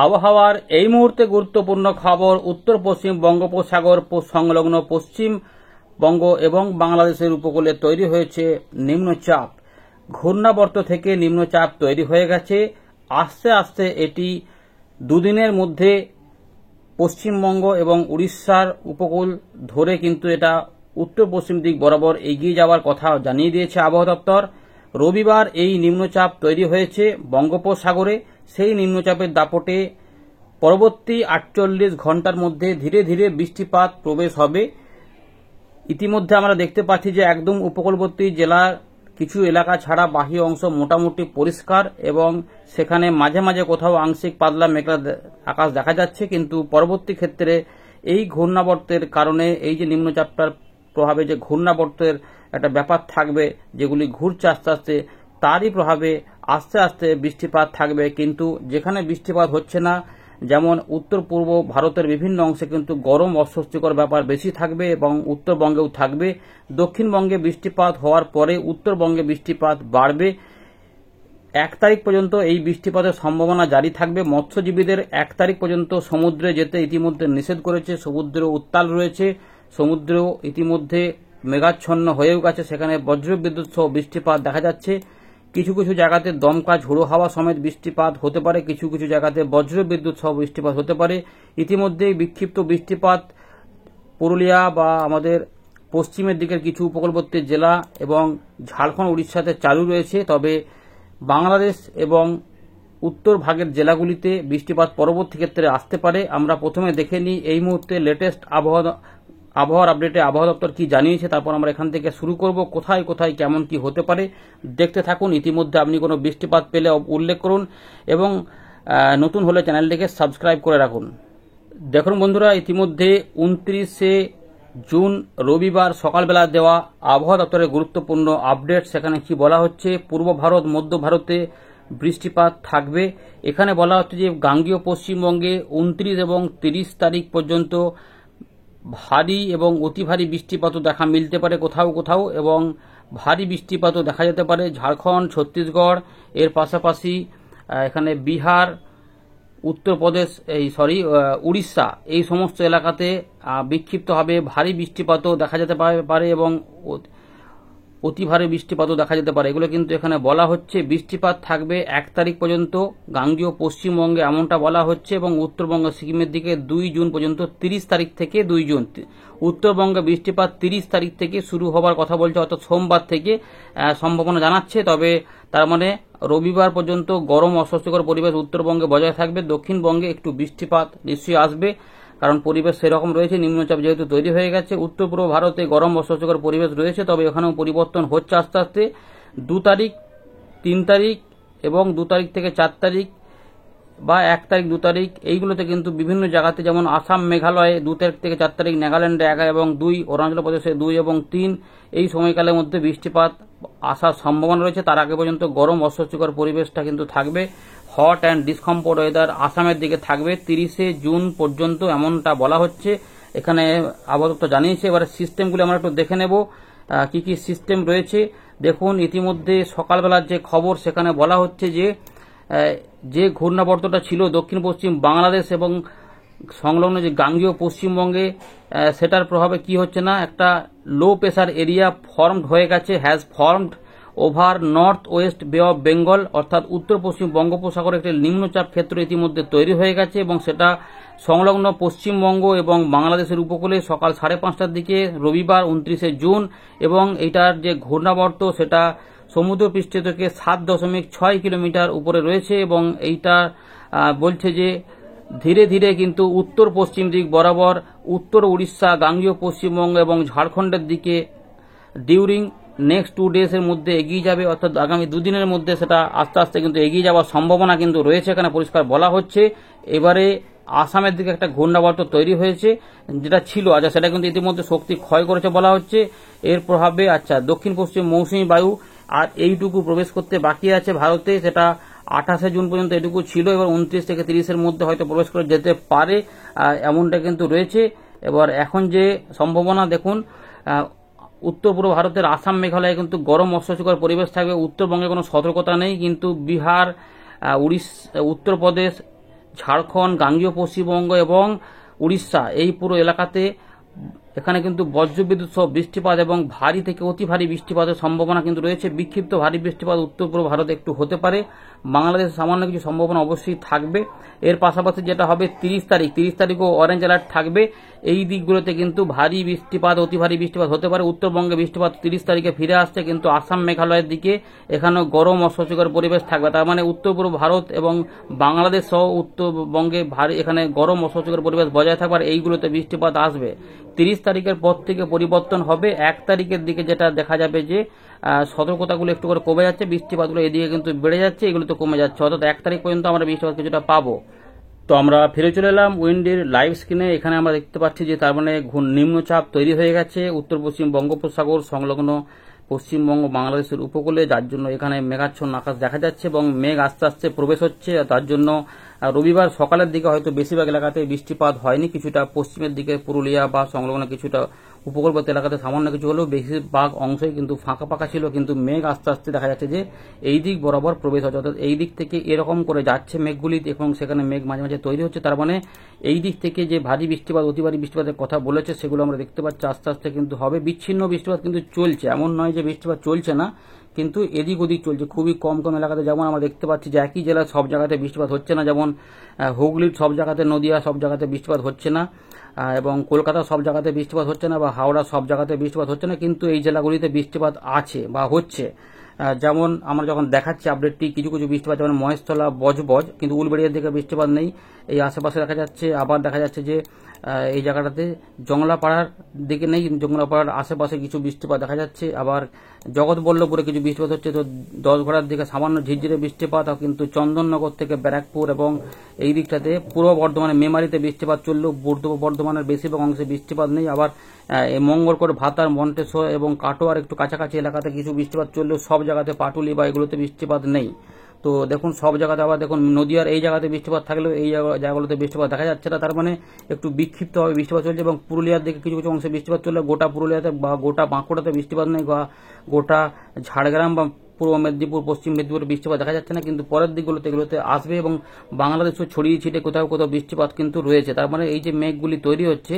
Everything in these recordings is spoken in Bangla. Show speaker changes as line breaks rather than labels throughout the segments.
আবহাওয়ার এই মুহূর্তে গুরুত্বপূর্ণ খবর। উত্তর পশ্চিম বঙ্গোপসাগর সংলগ্ন পশ্চিমবঙ্গ এবং বাংলাদেশের উপকূলে তৈরি হয়েছে নিম্নচাপ। ঘূর্ণাবর্ত থেকে নিম্নচাপ তৈরি হয়ে গেছে। আস্তে আস্তে এটি দুদিনের মধ্যে পশ্চিমবঙ্গ এবং উড়িষ্যার উপকূল ধরে কিন্তু এটা উত্তর পশ্চিম দিক বরাবর এগিয়ে যাওয়ার কথা জানিয়ে দিয়েছে আবহাওয়া দপ্তর। রবিবার এই নিম্নচাপ তৈরি হয়েছে বঙ্গোপসাগরে। সেই নিম্নচাপের দাপটে পরবর্তী 48 ঘন্টার মধ্যে ধীরে ধীরে বৃষ্টিপাত প্রবেশ হবে। ইতিমধ্যে আমরা দেখতে পাচ্ছি যে একদম উপকূলবর্তী জেলার কিছু এলাকা ছাড়া বাকি অংশ মোটামুটি পরিষ্কার এবং সেখানে মাঝে মাঝে কোথাও আংশিক পাতলা মেঘলা আকাশ দেখা যাচ্ছে। কিন্তু পরবর্তী ক্ষেত্রে এই ঘূর্ণাবর্তের কারণে এই যে নিম্নচাপটার প্রভাবে যে ঘূর্ণাবর্তের একটা ব্যাপার থাকবে, যেগুলি ঘুরছে আস্তে আস্তে, তারই প্রভাবে আস্তে আস্তে বৃষ্টিপাত থাকবে। কিন্তু যেখানে বৃষ্টিপাত হচ্ছে না, যেমন উত্তর পূর্ব ভারতের বিভিন্ন অংশে কিন্তু গরম অস্বস্তিকর ব্যাপার বেশি থাকবে এবং উত্তরবঙ্গেও থাকবে। দক্ষিণবঙ্গে বৃষ্টিপাত হওয়ার পরে উত্তরবঙ্গে বৃষ্টিপাত বাড়বে। 1 তারিখ পর্যন্ত এই বৃষ্টিপাতের সম্ভাবনা জারি থাকবে। মৎস্যজীবীদের 1 তারিখ পর্যন্ত সমুদ্রে যেতে ইতিমধ্যে নিষেধ করেছে। সমুদ্রেও উত্তাল রয়েছে, সমুদ্রেও ইতিমধ্যে মেঘাচ্ছন্ন হয়েও গেছে। সেখানে বজ্রবিদ্যুৎ সহ বৃষ্টিপাত দেখা যাচ্ছে। কিছু কিছু জায়গাতে দমকা ঝোড়ো হাওয়া সমেত বৃষ্টিপাত হতে পারে, কিছু কিছু জায়গাতে বজ্রবিদ্যুৎ সহ বৃষ্টিপাত হতে পারে। ইতিমধ্যেই বিক্ষিপ্ত বৃষ্টিপাত পুরুলিয়া বা আমাদের পশ্চিমের দিকের কিছু উপকূলবর্তী জেলা এবং ঝাড়খণ্ড উড়িষ্যাতে চালু রয়েছে। তবে বাংলাদেশ এবং উত্তর ভাগের জেলাগুলিতে বৃষ্টিপাত পরবর্তী ক্ষেত্রে আসতে পারে। আমরা প্রথমে দেখে নিই এই মুহূর্তে লেটেস্ট আবহাওয়ার আপডেটে আবহাওয়া দপ্তর কি জানিয়েছে, তারপর আমরা এখান থেকে শুরু করব। কোথায় কোথায় কেমন কি হতে পারে দেখতে থাকুন। ইতিমধ্যে আপনি কোনো বৃষ্টিপাত পেলে উল্লেখ করুন এবং নতুন হলে চ্যানেলটিকে সাবস্ক্রাইব করে রাখুন। দেখুন বন্ধুরা, ইতিমধ্যে 29শে জুন রবিবার সকালবেলা দেওয়া আবহাওয়া দপ্তরের গুরুত্বপূর্ণ আপডেট। সেখানে কি বলা হচ্ছে, পূর্ব ভারত মধ্য ভারতে বৃষ্টিপাত থাকবে। এখানে বলা হচ্ছে যে গাঙ্গেয় পশ্চিমবঙ্গে 29 এবং 30 তারিখ পর্যন্ত ভারী এবং অতি ভারী বৃষ্টিপাতও দেখা মিলতে পারে কোথাও কোথাও, এবং ভারী বৃষ্টিপাতও দেখা যেতে পারে ঝাড়খণ্ড, ছত্তিশগড়, এর পাশাপাশি এখানে বিহার, উত্তরপ্রদেশ, উড়িষ্যা, এই সমস্ত এলাকাতে বিক্ষিপ্তভাবে ভারী বৃষ্টিপাতও দেখা যেতে পারে এবং অতি ভারী বৃষ্টিপাতও দেখা যেতে পারে। এগুলো কিন্তু এখানে বলা হচ্ছে। বৃষ্টিপাত থাকবে 1 তারিখ পর্যন্ত গাঙ্গেয় পশ্চিমবঙ্গে, এমনটা বলা হচ্ছে, এবং উত্তরবঙ্গ সিকিমের দিকে 2 জুন পর্যন্ত। 30 তারিখ থেকে 2 জুন উত্তরবঙ্গে বৃষ্টিপাত 30 তারিখ থেকে শুরু হবার কথা বলছে, অর্থাৎ সোমবার থেকে সম্ভাবনা জানাচ্ছে। তবে তার মানে রবিবার পর্যন্ত গরম অস্বস্তিকর পরিবেশ উত্তরবঙ্গে বজায় থাকবে। দক্ষিণবঙ্গে একটু বৃষ্টিপাত নিশ্চয়ই আসবে, কারণ পরিবেশ সেরকম রয়েছে, নিম্নচাপ যেহেতু তৈরি হয়ে গেছে। উত্তর পূর্ব ভারতে গরম অস্বস্তিকর পরিবেশ রয়েছে, তবে এখানেও পরিবর্তন হচ্ছে আস্তে আস্তে। 2 তারিখ, 3 তারিখ এবং 2 তারিখ থেকে 4 তারিখ বা 1 তারিখ 2 তারিখ এইগুলোতে কিন্তু বিভিন্ন জায়গাতে, যেমন আসাম মেঘালয়ে 2 তারিখ থেকে 4 তারিখ, নাগাল্যান্ডে 1 এবং 2, অরুণাচল প্রদেশে 2 এবং 3, এই সময়কালের মধ্যে বৃষ্টিপাত আসার সম্ভাবনা রয়েছে। তার আগে পর্যন্ত গরম অস্বস্তিকর পরিবেশটা কিন্তু থাকবে। হট অ্যান্ড ডিসকমফোর্ট ওয়েদার আসামের দিকে থাকবে 30শে জুন পর্যন্ত, এমনটা বলা হচ্ছে। এখানে আবহাওয়া দপ্তর জানিয়েছে। এবারে সিস্টেমগুলি আমরা একটু দেখে নেব কি কি সিস্টেম রয়েছে। দেখুন, ইতিমধ্যে সকালবেলার যে খবর সেখানে বলা হচ্ছে যে ঘূর্ণাবর্তটা ছিল দক্ষিণ পশ্চিম বাংলাদেশ এবং সংলগ্ন যে গাঙ্গেয় পশ্চিমবঙ্গে, সেটার প্রভাবে কি হচ্ছে না, একটা লো প্রেসার এরিয়া ফর্মড হয়ে গেছে, has formed over north West বে অফ বেঙ্গল, অর্থাৎ উত্তর পশ্চিম বঙ্গোপসাগরে একটি নিম্নচাপ ক্ষেত্র ইতিমধ্যে তৈরি হয়ে গেছে এবং সেটা সংলগ্ন পশ্চিমবঙ্গ এবং বাংলাদেশের উপকূলে সকাল 5:30টার দিকে রবিবার 29শে জুন। এবং এইটার যে ঘূর্ণাবর্ত সেটা সমুদ্রপৃষ্ঠ থেকে 7.6 কিলোমিটার উপরে রয়েছে এবং এইটা বলছে যে ধীরে ধীরে কিন্তু উত্তর পশ্চিম দিক বরাবর উত্তর উড়িষ্যা, গাঙ্গেয় পশ্চিমবঙ্গ এবং ঝাড়খণ্ডের দিকে ডিউরিং নেক্সট 2 ডেজের মধ্যে এগিয়ে যাবে, অর্থাৎ আগামী 2 দিনের মধ্যে সেটা আস্তে আস্তে কিন্তু এগিয়ে যাওয়ার সম্ভাবনা কিন্তু রয়েছে, এখানে পরিষ্কার বলা হচ্ছে। এবারে আসামের দিকে একটা ঘূর্ণাবর্ত তৈরি হয়েছে, যেটা ছিল সেটা কিন্তু ইতিমধ্যে শক্তি ক্ষয় করেছে বলা হচ্ছে। এর প্রভাবে দক্ষিণ পশ্চিম মৌসুমী বায়ু আর এইটুকু প্রবেশ করতে বাকি আছে ভারতে, সেটা 28শে জুন পর্যন্ত এটুকু ছিল। এবার 29 থেকে 30-এর মধ্যে হয়তো প্রবেশ করে যেতে পারে, এমনটা কিন্তু রয়েছে। এবার এখন যে সম্ভাবনা দেখুন, উত্তর পূর্ব ভারতের আসাম মেঘালয়ে কিন্তু গরম অস্বস্তিকর পরিবেশ থাকবে। উত্তরবঙ্গে কোনো সতর্কতা নেই, কিন্তু বিহার, উড়িষ্যা, উত্তরপ্রদেশ, ঝাড়খণ্ড, গাঙ্গেয় পশ্চিমবঙ্গ এবং উড়িষ্যা এই পুরো এলাকাতে এখানে কিন্তু বজ্রবিদ্যুৎ সহ বৃষ্টিপাত এবং ভারী থেকে অতি ভারী বৃষ্টিপাতের সম্ভাবনা কিন্তু রয়েছে। বিক্ষিপ্ত ভারী বৃষ্টিপাত উত্তর পূর্ব ভারতে একটু হতে পারে, বাংলাদেশে সামান্য কিছু সম্ভাবনা অবশ্যই থাকবে। এর পাশাপাশি যেটা হবে 30 তারিখও অরেঞ্জ অ্যালার্ট থাকবে। এই দিকগুলোতে কিন্তু ভারী বৃষ্টিপাত, অতি ভারী বৃষ্টিপাত হতে পারে। উত্তরবঙ্গে বৃষ্টিপাত 30 তারিখে ফিরে আসছে, কিন্তু আসাম, মেঘালয়ের দিকে এখানেও গরম অস্বস্তিকর পরিবেশ থাকবে। তার মানে উত্তর পূর্ব ভারত এবং বাংলাদেশ সহ উত্তরবঙ্গে ভারী এখানে গরম অস্বস্তিকর পরিবেশ বজায় থাকবে, আর এইগুলোতে বৃষ্টিপাত আসবে। 30 তারিখের পর থেকে পরিবর্তন হবে। 1 তারিখের দিকে যেটা দেখা যাবে যে সতর্কতাগুলো একটু করে কমে যাচ্ছে, বৃষ্টিপাতগুলো এদিকে কিন্তু বেড়ে যাচ্ছে, এগুলো তো কমে যাচ্ছে। অর্থাৎ 1 তারিখ পর্যন্ত আমরা বৃষ্টিপাত কিছুটা পাবো। তো আমরা ফিরে চলে এলাম উইন্ডের লাইভ স্ক্রিনে। এখানে আমরা দেখতে পাচ্ছি যে তার মানে নিম্নচাপ তৈরি হয়ে গেছে উত্তর পশ্চিম বঙ্গোপসাগর সংলগ্ন পশ্চিমবঙ্গ বাংলাদেশের উপকূলে, যার জন্য এখানে মেঘাচ্ছন্ন আকাশ দেখা যাচ্ছে এবং মেঘ আস্তে আস্তে প্রবেশ হচ্ছে। তার জন্য রবিবার সকালের দিকে হয়তো বেশিরভাগ এলাকাতে বৃষ্টিপাত হয়নি, কিছুটা পশ্চিমের দিকে পুরুলিয়া বা সংলগ্ন কিছুটা উপকূলবর্তী এলাকাতে সামান্য কিছু হলেও বেশিরভাগ অংশই কিন্তু ফাঁকা ফাঁকা ছিল, কিন্তু মেঘ আস্তে আস্তে দেখা যাচ্ছে যে এই দিক বরাবর প্রবেশ হচ্ছে। অর্থাৎ এই দিক থেকে এরকম করে যাচ্ছে মেঘগুলি এবং সেখানে মেঘ মাঝে মাঝে তৈরি হচ্ছে। তার মানে এই দিক থেকে যে ভারী বৃষ্টিপাত, অতি ভারী বৃষ্টিপাতের কথা বলেছে সেগুলো আমরা দেখতে পাচ্ছি আস্তে আস্তে কিন্তু হবে। বিচ্ছিন্ন বৃষ্টিপাত কিন্তু চলছে, এমন নয় যে বৃষ্টিপাত চলছে না, কিন্তু এদিক ওদিক চলছে খুবই কম কম এলাকাতে। যেমন আমরা দেখতে পাচ্ছি যে একই জেলার সব জায়গাতে বৃষ্টিপাত হচ্ছে না, যেমন হুগলির সব জায়গাতে, নদিয়া সব জায়গাতে বৃষ্টিপাত হচ্ছে না, এবং কলকাতা সব জায়গাতে বৃষ্টিপাত হচ্ছে না, বা হাওড়া সব জায়গাতে বৃষ্টিপাত হচ্ছে না, কিন্তু এই জেলাগুলিতে বৃষ্টিপাত আছে বা হচ্ছে। যেমন আমরা যখন দেখাচ্ছি আপডেটটি, কিছু কিছু বৃষ্টিপাত যেমন মহেশতলা, বজবজ, কিন্তু উলবেড়িয়ার দিকে বৃষ্টিপাত নেই, এই আশেপাশে দেখা যাচ্ছে। আবার দেখা যাচ্ছে যে এই জায়গাটাতে জংলাপাড়ার দিকে নেই, জংলাপাড়ার আশেপাশে কিছু বৃষ্টিপাত দেখা যাচ্ছে। আবার জগৎবল্লভপুরে কিছু বৃষ্টিপাত হচ্ছে, তো 10 ঘোড়ার দিকে সামান্য ঝিরঝিরে বৃষ্টিপাত, কিন্তু চন্দননগর থেকে ব্যারাকপুর এবং এই দিকটাতে পূর্ব বর্ধমানে মেমারিতে বৃষ্টিপাত চললেও পূর্ব বর্ধমানের বেশিরভাগ অংশে বৃষ্টিপাত নেই। আবার মঙ্গলকোট, ভাতার, মন্টেশ্বর এবং কাটোয়ার একটু কাছাকাছি এলাকাতে কিছু বৃষ্টিপাত চললেও সব জায়গাতে, পাটুলি বা এগুলোতে বৃষ্টিপাত নেই। তো দেখুন সব জায়গাতে, আবার দেখুন নদিয়ার এই জায়গাতে বৃষ্টিপাত থাকলেও এই জায়গাগুলোতে বৃষ্টিপাত দেখা যাচ্ছে না। তার মানে একটু বিক্ষিপ্তভাবে বৃষ্টিপাত চলছে, এবং পুরুলিয়ার দিকে কিছু কিছু অংশে বৃষ্টিপাত চললে গোটা পুরুলিয়াতে বা গোটা বাঁকুড়াতে বৃষ্টিপাত নেই, বা গোটা ঝাড়গ্রাম বা পূর্ব মেদিনীপুর, পশ্চিম মেদিনীপুরে বৃষ্টিপাত দেখা যাচ্ছে না, কিন্তু পরের দিকগুলোতে এগুলোতে আসবে এবং বাংলাদেশও ছড়িয়ে ছিটে কোথাও কোথাও বৃষ্টিপাত কিন্তু রয়েছে। তার মানে এই যে মেঘগুলি তৈরি হচ্ছে,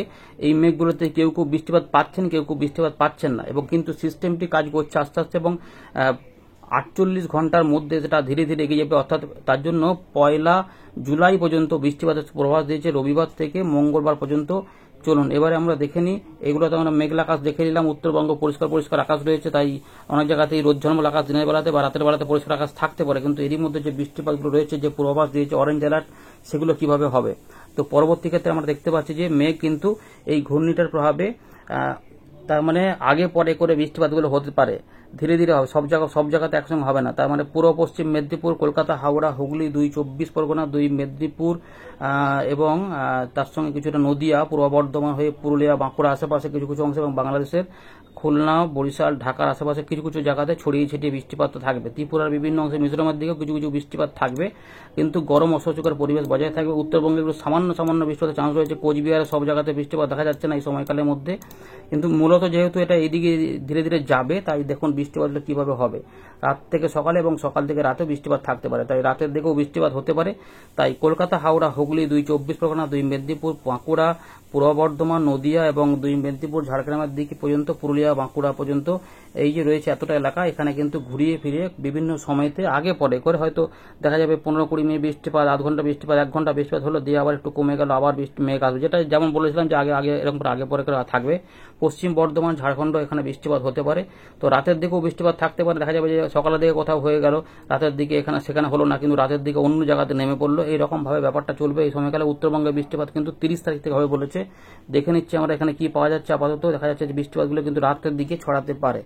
এই মেঘগুলোতে কেউ কেউ বৃষ্টিপাত পাচ্ছেন, কেউ কেউ বৃষ্টিপাত পাচ্ছেন না, এবং কিন্তু সিস্টেমটি কাজ করছে আস্তে আস্তে, এবং 48 ঘন্টার মধ্যে সেটা ধীরে ধীরে এগিয়ে যাবে। অর্থাৎ তার জন্য 1 জুলাই পর্যন্ত বৃষ্টিপাতের প্রভাব দিয়েছে, রবিবার থেকে মঙ্গলবার পর্যন্ত। চলুন এবারে আমরা দেখে নিই। এগুলোতে আমরা মেঘলা আকাশ দেখে নিলাম, উত্তরবঙ্গ পরিষ্কার পরিষ্কার আকাশ রয়েছে, তাই অনেক জায়গাতেই রোদ ঝলমল আকাশ দিনের বেলাতে বা রাতের বেলাতে পরিষ্কার আকাশ থাকতে পারে, কিন্তু এরই মধ্যে যে বৃষ্টিপাতগুলো রয়েছে, যে পূর্বাভাস দিয়েছে অরেঞ্জ অ্যালার্ট, সেগুলো কিভাবে হবে। তো পরবর্তী ক্ষেত্রে আমরা দেখতে পাচ্ছি যে মেঘ কিন্তু এই ঘূর্ণিটার প্রভাবে তার মানে আগে পরে করে বৃষ্টিপাতগুলো হতে পারে, ধীরে ধীরে হবে, সব জায়গাতে একসঙ্গে হবে না। তার মানে পূর্ব পশ্চিম মেদিনীপুর, কলকাতা, হাওড়া, হুগলি, 2 24 পরগনা, 2 মেদিনীপুর এবং তার সঙ্গে কিছুটা নদিয়া, পূর্ব বর্ধমান হয়ে পুরুলিয়া, বাঁকুড়া আশেপাশে কিছু কিছু অংশ, এবং বাংলাদেশের খুলনা, বরিশাল, ঢাকার আশেপাশে কিছু কিছু জায়গাতে ছড়িয়ে ছিটিয়ে বৃষ্টিপাত থাকবে। ত্রিপুরার বিভিন্ন অংশে, মিজোরামের দিকেও কিছু কিছু বৃষ্টিপাত থাকবে, কিন্তু গরম অস্বস্তিকর পরিবেশ বজায় থাকবে। উত্তরবঙ্গে একটু সামান্য সামান্য বৃষ্টিপাতের চান্স রয়েছে, কোচবিহারের সব জায়গাতে বৃষ্টিপাত দেখা যাচ্ছে না এই সময়কালের মধ্যে, কিন্তু মূলত যেহেতু এটা এইদিকে ধীরে ধীরে যাবে, তাই দেখুন বৃষ্টিপাতটা কিভাবে হবে। রাত থেকে সকালে এবং সকাল থেকে রাতেও বৃষ্টিপাত থাকতে পারে, তাই রাতের দিকেও বৃষ্টিপাত হতে পারে। তাই কলকাতা, হাওড়া, হুগলি, 2 24 পরগনা, 2 মেদিনীপুর, বাঁকুড়া, পূর্ব বর্ধমান, নদিয়া এবং 2 মেদিনীপুর, ঝাড়গ্রামের দিকে পর্যন্ত, পুরুলিয়া, বাঁকুড়া পর্যন্ত এই যে রয়েছে এতটা এলাকা, এখানে কিন্তু ঘুরিয়ে ফিরিয়ে বিভিন্ন সময়তে আগে পরে করে হয়তো দেখা যাবে 15-20 মিনিট বৃষ্টিপাত, আধ ঘন্টা বৃষ্টিপাত, 1 ঘন্টা বৃষ্টিপাত হলো, দিয়ে আবার একটু কমে গেল, আবার মেঘ আসবে, যেটা যেমন বলেছিলাম যে আগে আগে এরকম আগে পরে করে থাকবে। পশ্চিম বর্ধমান, ঝাড়খণ্ড এখানে বৃষ্টিপাত হতে পারে। তো রাতের দিকেও বৃষ্টিপাত থাকতে পারে, দেখা যাবে যে সকালের দিকে কোথাও হয়ে গেল, রাতের দিকে এখানে সেখানে হলো না, কিন্তু রাতের দিকে অন্য জায়গাতে নেমে পড়লো, এইরকম ভাবে ব্যাপারটা চলবে এই সময়কালে। উত্তরবঙ্গে বৃষ্টিপাত কিন্তু 30 তারিখ থেকে হবে বলেছে। দেখে নিচ্ছি আমরা এখানে কি পাওয়া যাচ্ছে। আপাতত দেখা যাচ্ছে যে বৃষ্টিপাতগুলো কিন্তু রাতের দিকে ছড়াতে পারে,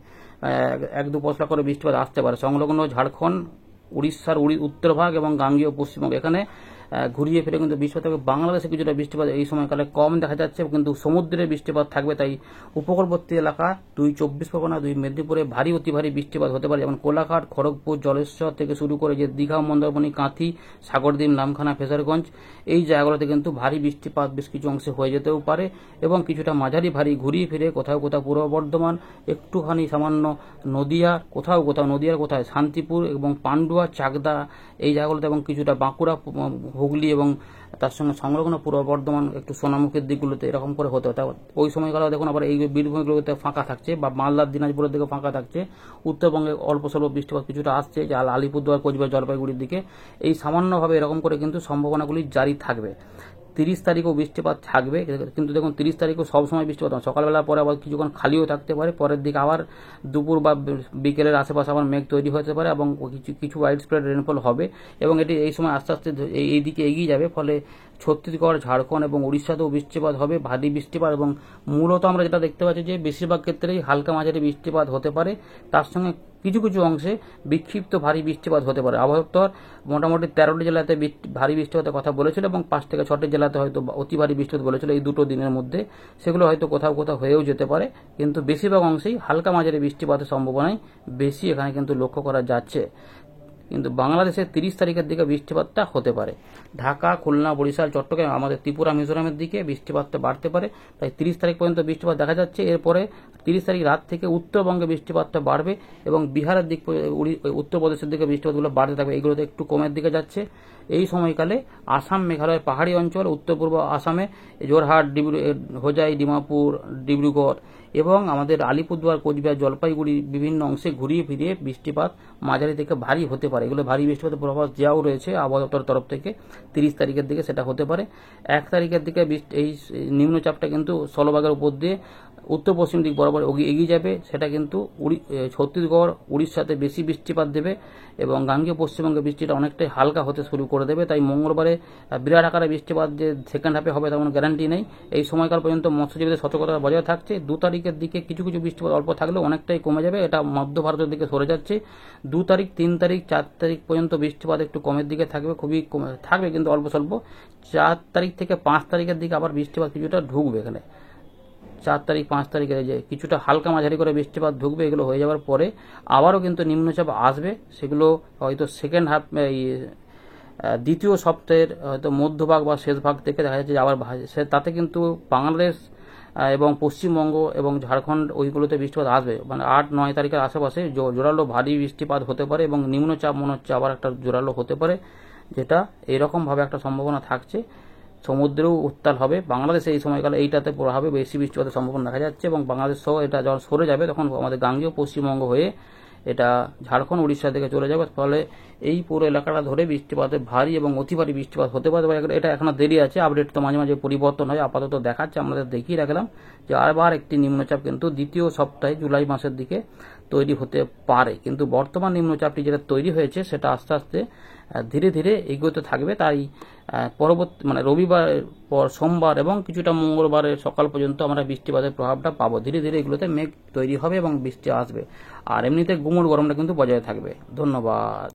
1-2 পশলা করে বৃষ্টিপাত আসতে পারে সংলগ্ন ঝাড়খণ্ড, উড়িষ্যার উত্তরভাগ এবং গাঙ্গেয় পশ্চিমবঙ্গ, এখানে ঘুরিয়ে ফিরে কিন্তু বৃষ্টিপাত থাকবে। বাংলাদেশে কিছুটা বৃষ্টিপাত এই সময়কালে কম দেখা যাচ্ছে, কিন্তু সমুদ্রে বৃষ্টিপাত থাকবে, তাই উপকূলবর্তী এলাকা 2 24 পরগনা, 2 মেদিনীপুরে ভারী অতি ভারী বৃষ্টিপাত হতে পারে, যেমন কোলাঘাট, খড়গপুর, জলেশ্বর থেকে শুরু করে যে দীঘা, মন্দারমণি, কাঁথি, সাগরদ্বীপ, নামখানা, ফেজারগঞ্জ, এই জায়গাগুলোতে কিন্তু ভারী বৃষ্টিপাত বেশ কিছু অংশে হয়ে যেতেও পারে, এবং কিছুটা মাঝারি ভারী ঘুরিয়ে ফিরে কোথাও কোথাও পূর্ব বর্ধমান, একটুখানি সামান্য নদিয়া, কোথাও কোথাও নদিয়ার কোথায় শান্তিপুর এবং পান্ডুয়া, চাকদা এই জায়গাগুলোতে, এবং কিছুটা বাঁকুড়া, হুগলি এবং তার সঙ্গে সংলগ্ন পূর্ব বর্ধমান একটু সোনামুখীর দিকগুলোতে এরকম করে হতে হতো। ওই সময়কালে দেখুন আবার এই বীরভূমগুলোতে ফাঁকা থাকছে, বা মালদার দিনাজপুরের দিকে ফাঁকা থাকছে। উত্তরবঙ্গে অল্প স্বল্প বৃষ্টিপাত কিছুটা আসছে, যা আলিপুরদুয়ার, কোচবিহার, জলপাইগুড়ির দিকে এই সামান্যভাবে এরকম করে কিন্তু সম্ভাবনাগুলি জারি থাকবে। 30 তারিখও বৃষ্টিপাত থাকবে, কিন্তু দেখুন 30 তারিখও সবসময় বৃষ্টিপাত হয়। সকালবেলার পরে আবার কিছুক্ষণ খালিও থাকতে পারে, পরের দিকে আবার দুপুর বা বিকেলের আশেপাশে আবার মেঘ তৈরি হতে পারে এবং কিছু ওয়াইড স্প্রেড রেনফল হবে, এবং এটি এই সময় আস্তে আস্তে এই দিকে এগিয়ে যাবে। ফলে ছত্তিশগড়, ঝাড়খণ্ড এবং উড়িষ্যাতেও বৃষ্টিপাত হবে, ভারী বৃষ্টিপাত, এবং মূলত আমরা যেটা দেখতে পাচ্ছি যে বেশিরভাগ ক্ষেত্রেই হালকা মাঝারি বৃষ্টিপাত হতে পারে, তার সঙ্গে কিছু কিছু অংশে বিক্ষিপ্ত ভারী বৃষ্টিপাত হতে পারে। আবহাওয়া দপ্তর মোটামুটি 13টি জেলাতে ভারী বৃষ্টিপাতের কথা বলেছিল এবং 5 থেকে 6টি জেলাতে হয়তো অতি ভারী বৃষ্টিপাত বলেছিল এই দুটো দিনের মধ্যে। সেগুলো হয়তো কোথাও কোথাও হয়েও যেতে পারে, কিন্তু বেশিরভাগ অংশেই হালকা মাঝারি বৃষ্টিপাতের সম্ভাবনাই বেশি এখানে কিন্তু লক্ষ্য করা যাচ্ছে। কিন্তু বাংলাদেশের 30 তারিখের দিকে বৃষ্টিপাতটা হতে পারে। ঢাকা, খুলনা, বরিশাল, চট্টগ্রাম, আমাদের ত্রিপুরা, মিজোরামের দিকে বৃষ্টিপাতটা বাড়তে পারে। তাই 30 তারিখ পর্যন্ত বৃষ্টিপাত দেখা যাচ্ছে। এরপরে 30 তারিখ রাত থেকে উত্তরবঙ্গে বৃষ্টিপাতটা বাড়বে এবং বিহারের দিক, উত্তরপ্রদেশের দিকে বৃষ্টিপাতগুলো বাড়তে থাকবে। এইগুলোতে একটু কমের দিকে যাচ্ছে। এই সময়কালে আসাম, মেঘালয়ের পাহাড়ি অঞ্চল, উত্তর পূর্ব আসামে জোরহাট, হোজাই, ডিমাপুর, ডিব্রুগড় এবং আমাদের আলিপুরদুয়ার, কোচবিহার, জলপাইগুড়ি বিভিন্ন অংশে ঘুরিয়ে ফিরিয়ে বৃষ্টিপাত মাঝারি থেকে ভারী হতে পারে। এগুলো ভারী বৃষ্টিপাতের পূর্বাভাস দেওয়াও রয়েছে আবহাওয়া দপ্তরের তরফ থেকে। 30 তারিখের দিকে সেটা হতে পারে। 1 তারিখের দিকে এই নিম্নচাপটা কিন্তু স্থলভাগের উপর দিয়ে উত্তর পশ্চিম দিক বরাবর এগিয়ে যাবে। সেটা কিন্তু ছত্তিশগড়, উড়িষ্যাতে বেশি বৃষ্টিপাত দেবে এবং গাঙ্গেয় পশ্চিমবঙ্গে বৃষ্টিটা অনেকটাই হালকা হতে শুরু করে দেবে। তাই মঙ্গলবারে বিরাট আকারে বৃষ্টিপাত যে সেকেন্ড হাফে হবে তেমন গ্যারান্টি নেই। এই সময়কাল পর্যন্ত মৎস্যজীবীদের সতর্কতা বজায় থাকছে। 2 তারিখের দিকে কিছু কিছু বৃষ্টিপাত অল্প থাকলেও অনেকটাই কমে যাবে, এটা মধ্য ভারতের দিকে সরে যাচ্ছে। 2 তারিখ, 3 তারিখ, 4 তারিখ পর্যন্ত বৃষ্টিপাত একটু কমের দিকে থাকবে, খুবই থাকবে কিন্তু অল্প স্বল্প। 4 তারিখ থেকে 5 তারিখের দিকে আবার বৃষ্টিপাত কিছুটা ঢুকবে এখানে। 4 তারিখ, 5 তারিখে যে কিছুটা হালকা মাঝারি করে বৃষ্টিপাত ঢুকবে। এগুলো হয়ে যাওয়ার পরে আবারও কিন্তু নিম্নচাপ আসবে। সেগুলো হয়তো সেকেন্ড হাফ, দ্বিতীয় সপ্তাহের হয়তো মধ্যভাগ বা শেষ ভাগ থেকে দেখা যাচ্ছে আবার তাতে কিন্তু বাংলাদেশ এবং পশ্চিমবঙ্গ এবং ঝাড়খণ্ড ওইগুলোতে বৃষ্টিপাত আসবে। মানে 8-9 তারিখের আশেপাশে জোরালো ভারী বৃষ্টিপাত হতে পারে এবং নিম্নচাপ মনে হচ্ছে আবার একটা জোরালো হতে পারে, যেটা এরকমভাবে একটা সম্ভাবনা থাকছে। সমুদ্রেও উত্তাল হবে। বাংলাদেশে এই সময়কালে এইটাতে প্রভাবে বেশি বৃষ্টিপাতের সম্ভাবনা দেখা যাচ্ছে এবং বাংলাদেশ সহ এটা যখন সরে যাবে তখন আমাদের গাঙ্গেয় পশ্চিমবঙ্গ হয়ে এটা ঝাড়খণ্ড, উড়িষ্যা থেকে চলে যাবে। ফলে এই পুরো এলাকাটা ধরে বৃষ্টিপাতে ভারী এবং অতি ভারী বৃষ্টিপাত হতে পারে। এটা এখনো দেরি আছে, আপডেট তো মাঝে মাঝে পরিবর্তন হয়। আপাতত দেখাচ্ছে, আমাদের দেখিয়ে রাখলাম যে আবার একটি নিম্নচাপ কিন্তু দ্বিতীয় সপ্তাহে জুলাই মাসের দিকে তৈরি হতে পারে। কিন্তু বর্তমান নিম্নচাপটি যেটা তৈরি হয়েছে সেটা আস্তে আস্তে ধীরে ধীরে এগোতে থাকবে। তাই পরবর্তী রবিবার পর সোমবার এবং কিছুটা মঙ্গলবারের সকাল পর্যন্ত আমরা বৃষ্টিপাতের প্রভাবটা পাবো। ধীরে ধীরে এগুলোতে মেঘ তৈরি হবে এবং বৃষ্টি আসবে। আর এমনিতে গুমোট গরমটা কিন্তু বজায় থাকবে। ধন্যবাদ।